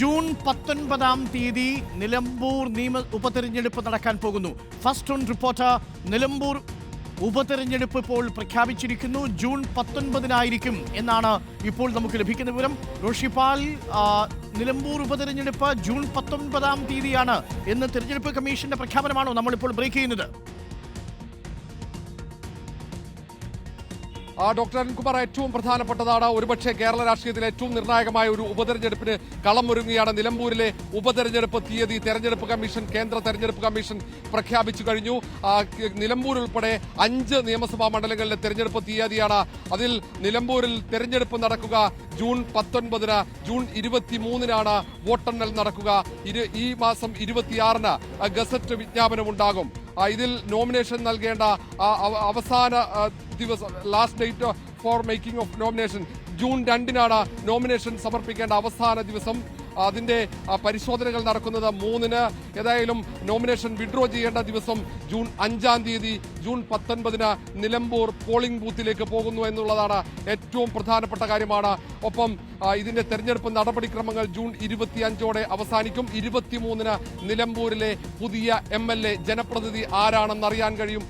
June 19-ാം തീയതി നിലമ്പൂർ ഉപതെരഞ്ഞെടുപ്പ് നടക്കാൻ പോകുന്നു. ഫസ്റ്റ് ഓൺ റിപ്പോർട്ടർ നിലമ്പൂർ ഉപതെരഞ്ഞെടുപ്പ് ഇപ്പോൾ പ്രഖ്യാപിച്ചിരിക്കുന്നു. ജൂൺ 19-നായിരിക്കും എന്നാണ് ഇപ്പോൾ നമുക്ക് ലഭിക്കുന്ന വിവരം. റോഷിപാൽ, നിലമ്പൂർ ഉപതെരഞ്ഞെടുപ്പ് ജൂൺ 19-ാം തീയതിയാണ് എന്ന് തെരഞ്ഞെടുപ്പ് കമ്മീഷന്റെ പ്രഖ്യാപനമാണോ നമ്മളിപ്പോൾ ബ്രേക്ക് ചെയ്യുന്നത്? ഡോക്ടർ അരുൺകുമാർ, ഏറ്റവും പ്രധാനപ്പെട്ടതാണ്. ഒരുപക്ഷെ കേരള രാഷ്ട്രീയത്തിലെ ഏറ്റവും നിർണായകമായ ഒരു ഉപതെരഞ്ഞെടുപ്പിന് കളമൊരുങ്ങുകയാണ്. നിലമ്പൂരിലെ ഉപതെരഞ്ഞെടുപ്പ് തീയതി തെരഞ്ഞെടുപ്പ് കമ്മീഷൻ, കേന്ദ്ര തെരഞ്ഞെടുപ്പ് കമ്മീഷൻ പ്രഖ്യാപിച്ചു കഴിഞ്ഞു. നിലമ്പൂർ ഉൾപ്പെടെ 5 നിയമസഭാ മണ്ഡലങ്ങളിലെ തെരഞ്ഞെടുപ്പ് തീയതിയാണ്. അതിൽ നിലമ്പൂരിൽ തെരഞ്ഞെടുപ്പ് നടക്കുക ജൂൺ 19-ന്, ജൂൺ 23-നാണ് വോട്ടെണ്ണൽ നടക്കുക. ഈ മാസം 26-ന് ഗസറ്റ് വിജ്ഞാപനമുണ്ടാകും. ഇതിൽ നോമിനേഷൻ നൽകേണ്ട അവസാന ദിവസം, last date for making of nomination June 2-നാണ് നോമിനേഷൻ സമർപ്പിക്കേണ്ട അവസാന ദിവസം. അതിന്റെ പരിശോധനകൾ നടക്കുന്നത് 3-ന്. ഏതായാലും നോമിനേഷൻ വിഡ്രോ ചെയ്യേണ്ട ദിവസം ജൂൺ 5-ാം തീയതി, ജൂൺ 19-ന് നിലമ്പൂർ പോളിംഗ് ബൂത്തിലേക്ക് പോകുന്നു എന്നുള്ളതാണ് ഏറ്റവും പ്രധാനപ്പെട്ട കാര്യമാണ്. ഒപ്പം ഇതിന്റെ തെരഞ്ഞെടുപ്പ് നടപടിക്രമങ്ങൾ ജൂൺ 25-ഓടെ അവസാനിക്കും. 23-ന് നിലമ്പൂരിലെ പുതിയ MLA ജനപ്രതിനിധി ആരാണെന്ന് അറിയാൻ കഴിയും.